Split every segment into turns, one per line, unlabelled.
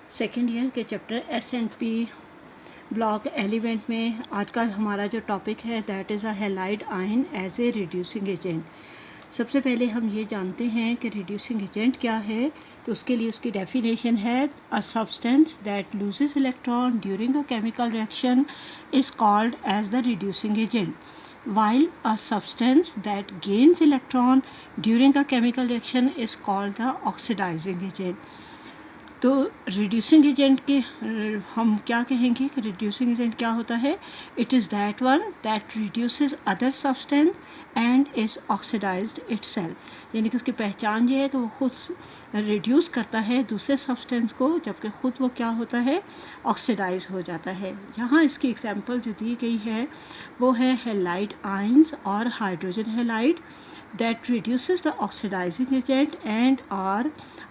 Second year के chapter S&P block element में आज का हमारा जो टॉपिक है that is a halide ion as a reducing agent. सबसे पहले हम ये जानते हैं कि रिड्यूसिंग एजेंट क्या है, तो उसके लिए उसकी डेफिनेशन है a substance that loses electron during a chemical reaction is called as the reducing agent, while a substance that gains electron during a chemical reaction is called the oxidizing agent। तो reducing agent के हम क्या कहेंगे कि reducing agent क्या होता है? It is that one that reduces other substance and is oxidized itself, यानी कि उसकी पहचान ये है कि वो खुद रिड्यूस करता है दूसरे सब्सटेंस को, जबकि खुद वो क्या होता है? ऑक्सीडाइज हो जाता है। यहाँ इसकी एग्जांपल जो दी गई है वो है हैलाइड आयंस और hydrogen halide that reduces the oxidizing agent and are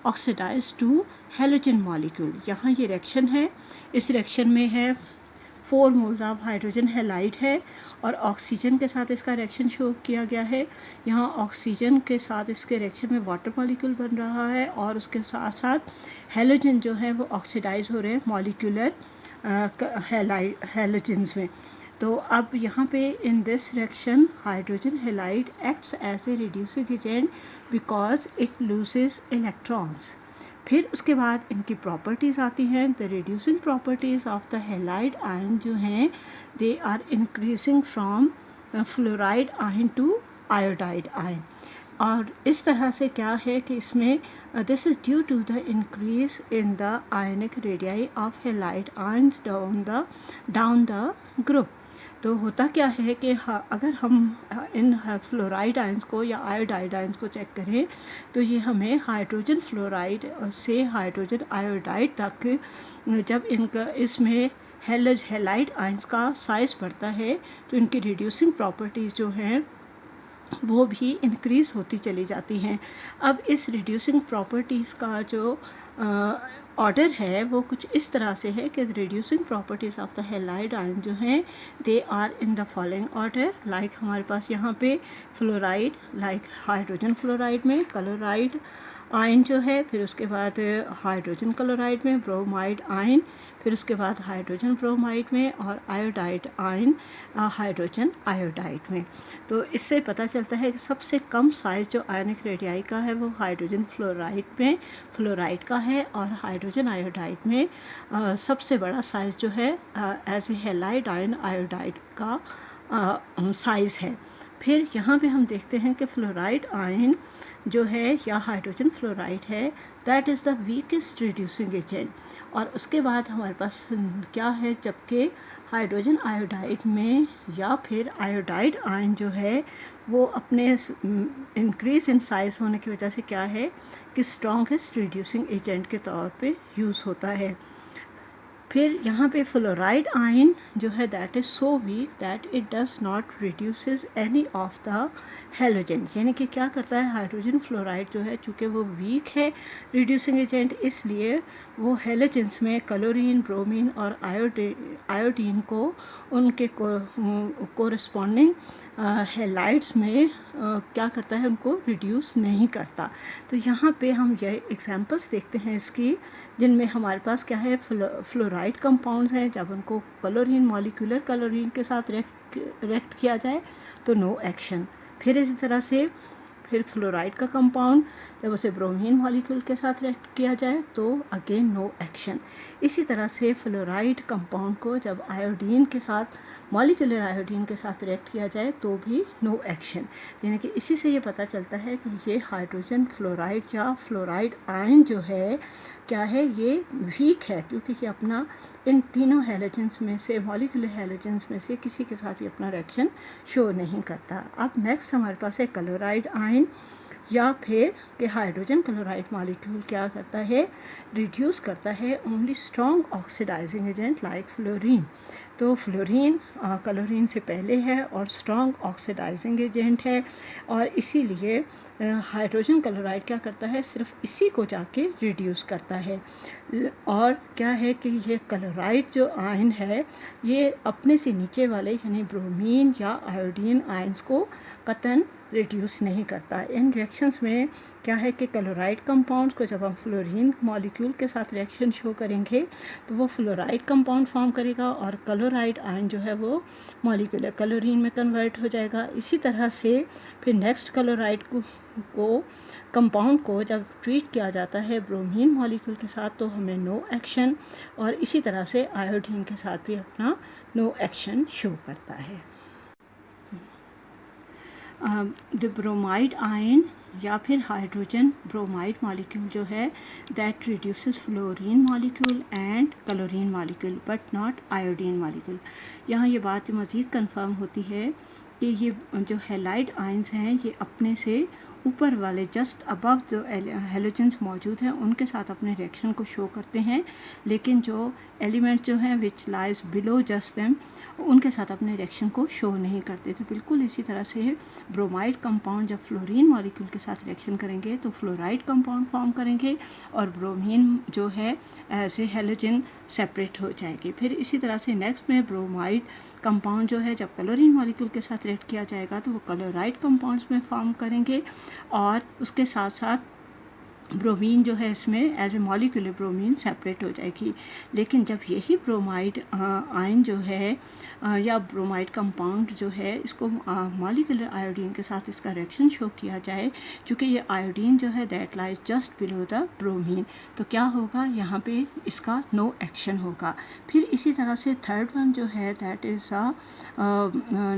oxidized to halogen molecule। यहाँ ये रिएक्शन है, इस रिएक्शन में है 4 मोल्स ऑफ हाइड्रोजन हैलाइड है और ऑक्सीजन के साथ इसका रिएक्शन शो किया गया है। यहाँ ऑक्सीजन के साथ इसके रिएक्शन में वाटर मॉलिक्यूल बन रहा है और उसके साथ साथ हैलोजन जो है वो ऑक्सीडाइज हो रहे हैं मॉलिक्यूलर हैलोजन्स में। तो अब यहाँ पे in this reaction hydrogen halide acts as a reducing agent because it loses electrons. फिर उसके बाद इनकी प्रॉपर्टीज़ आती हैं। The reducing properties of the halide ion जो हैं they are increasing from fluoride ion to iodide ion. और इस तरह से क्या है कि इसमें this is due to the increase in the ionic radii of halide ions down the group. तो होता क्या है कि अगर हम इन फ्लोराइड आयंस को या आयोडाइड आयंस को चेक करें तो ये हमें हाइड्रोजन फ्लोराइड से हाइड्रोजन आयोडाइड तक जब इनका इसमें हैलाइड आयंस का साइज़ बढ़ता है तो इनकी रिड्यूसिंग प्रॉपर्टीज़ जो हैं वो भी इंक्रीज़ होती चली जाती हैं। अब इस रिड्यूसिंग प्रॉपर्टीज़ का जो ऑर्डर है वो कुछ इस तरह से है कि reducing properties of the halide ion जो हैं they are in the following order. Like हमारे पास यहाँ पे फ्लोराइड, लाइक हाइड्रोजन फ्लोराइड में क्लोराइड आयन जो है, फिर उसके बाद हाइड्रोजन क्लोराइड में ब्रोमाइड आयन, फिर उसके बाद हाइड्रोजन ब्रोमाइड में और आयोडाइड आयन हाइड्रोजन आयोडाइड में। तो इससे पता चलता है कि सबसे कम साइज़ जो आयनिक रेडियाई का है वो हाइड्रोजन फ्लोराइड का है और हाइड्रोजन आयोडाइड में सबसे बड़ा साइज़ जो है as a halide ion iodide का साइज़ है। फिर यहाँ पे हम देखते हैं कि फ्लोराइड आयन जो है या हाइड्रोजन फ्लोराइड है that is the weakest reducing agent. और उसके बाद हमारे पास क्या है, जबकि हाइड्रोजन आयोडाइड में या फिर आयोडाइड आयन जो है वो अपने इंक्रीज इन साइज़ होने की वजह से क्या है कि स्ट्रॉन्गेस्ट रिड्यूसिंग एजेंट के तौर पे यूज़ होता है। फिर यहाँ पे फ्लोराइड आयन जो है that is so weak that it does not reduces any of the halogen, यानी कि क्या करता है हाइड्रोजन फ्लोराइड जो है चूँकि वो वीक है रिड्यूसिंग एजेंट, इसलिए वो हैलोजन्स में क्लोरीन, ब्रोमीन और आयोडीन को उनके कोरस्पॉन्डिंग हैलाइड्स में क्या करता है, उनको रिड्यूस नहीं करता। तो यहाँ पे हम ये एग्जांपल्स देखते हैं इसकी, जिनमें हमारे पास क्या है फ्लोराइड कंपाउंड्स हैं, जब उनको क्लोरीन मॉलिक्यूलर क्लोरीन के साथ रिएक्ट किया जाए तो नो एक्शन। फिर इसी तरह से फिर फ्लोराइड का कंपाउंड जब उसे ब्रोमीन मॉलिक्यूल के साथ रिएक्ट किया जाए तो अगेन नो एक्शन। इसी तरह से फ्लोराइड कंपाउंड को जब आयोडीन के साथ मॉलिक्यूलर आयोडीन के साथ रिएक्ट किया जाए तो भी नो एक्शन। यानी कि इसी से ये पता चलता है कि ये हाइड्रोजन फ्लोराइड या फ्लोराइड आयन जो है क्या है, ये वीक है, क्योंकि ये अपना इन तीनों हैलोजन्स में से मॉलिक्यूलर हैलोजन्स में से किसी के साथ भी अपना रिएक्शन शो नहीं करता। अब नेक्स्ट हमारे पास है क्लोराइड आयन या फिर कि हाइड्रोजन क्लोराइड मॉलिक्यूल क्या करता है, रिड्यूस करता है only strong oxidizing agent like fluorine. तो फ्लोरीन क्लोरीन से पहले है और स्ट्रॉन्ग ऑक्सीडाइजिंग एजेंट है और इसीलिए हाइड्रोजन क्लोराइड क्या करता है, सिर्फ इसी को जाके रिड्यूस करता है। और क्या है कि ये क्लोराइड जो आयन है ये अपने से नीचे वाले यानी ब्रोमीन या आयोडीन आयंस को कतन रिड्यूस नहीं करता। इन रिएक्शंस में क्या है कि क्लोराइड कंपाउंड को जब हम फ्लोरीन मॉलिक्यूल के साथ रिएक्शन शो करेंगे तो वो फ्लोराइड कंपाउंड फॉर्म करेगा और क्लोराइड आयन जो है वो मॉलिक्यूलर क्लोरीन में कन्वर्ट हो जाएगा। इसी तरह से फिर नेक्स्ट क्लोराइड को कंपाउंड को जब ट्रीट किया जाता है ब्रोमीन मॉलिक्यूल के साथ तो हमें नो एक्शन, और इसी तरह से आयोडीन के साथ भी अपना नो एक्शन शो करता है। द ब्रोमाइड आयन या फिर हाइड्रोजन ब्रोमाइड मॉलिक्यूल जो है that reduces fluorine molecule and chlorine molecule but not iodine molecule. यहाँ ये बात मज़ीद कंफर्म होती है कि ये जो हैलाइड आयंस हैं ये अपने से ऊपर वाले जस्ट अबव जो हेलोजेंस मौजूद हैं उनके साथ अपने रिएक्शन को शो करते हैं, लेकिन जो एलिमेंट्स जो हैं which lies below just them उनके साथ अपने रिएक्शन को शो नहीं करते। तो बिल्कुल इसी तरह से ब्रोमाइड कंपाउंड जब फ्लोरीन मॉलिक्यूल के साथ रिएक्शन करेंगे तो फ्लोराइड कंपाउंड फॉर्म करेंगे और ब्रोमीन जो है एज ए हेलोजन सेपरेट हो जाएगी। फिर इसी तरह से नेक्स्ट में ब्रोमाइड कंपाउंड जो है जब क्लोरीन मॉलिक्यूल के साथ रिएक्ट किया जाएगा तो वो क्लोराइड कंपाउंड्स में फॉर्म करेंगे और उसके साथ साथ ब्रोमीन जो है इसमें as a molecular bromine separate हो जाएगी। लेकिन जब यही ब्रोमाइड आयन जो है या ब्रोमाइड कंपाउंड जो है इसको मॉलिक्यूलर आयोडीन के साथ इसका रिएक्शन शो किया जाए, क्योंकि ये आयोडीन जो है that lies just below the bromine, तो क्या होगा यहाँ पे इसका नो एक्शन होगा। फिर इसी तरह से थर्ड वन जो है दैट इज़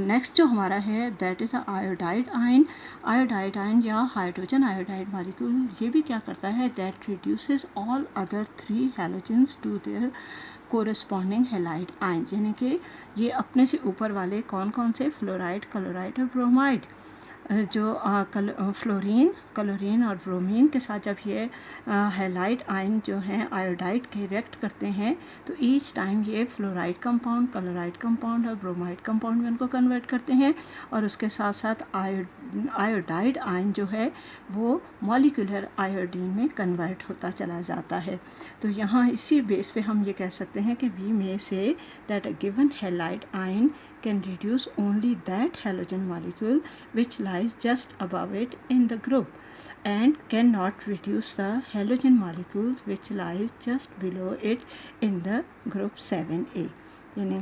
नेक्स्ट जो हमारा है that is iodide ion. Iodide ion या हाइड्रोजन आयोडाइड मॉलिक्यूल ये भी क्या करता है that reduces all other 3 halogens to their corresponding halide ions, यानी कि ये अपने से ऊपर वाले कौन कौन से फ्लोराइड क्लोराइड और ब्रोमाइड जो फ्लोरीन क्लोरीन और ब्रोमीन के साथ जब ये हैलाइड आयन जो हैं आयोडाइड के रिएक्ट करते हैं तो ईच टाइम ये फ्लोराइड कंपाउंड क्लोराइड कंपाउंड और ब्रोमाइड कंपाउंड में उनको कन्वर्ट करते हैं और उसके साथ साथ आयोडाइड आयन जो है वो मॉलिक्यूलर आयोडीन में कन्वर्ट होता चला जाता है। तो यहाँ इसी बेस पे हम ये कह सकते हैं कि वी में say that a given halide ion can reduce only that halogen molecule which lies just above it in the group and cannot reduce the halogen molecules which lies just below it in the group 7A, यानी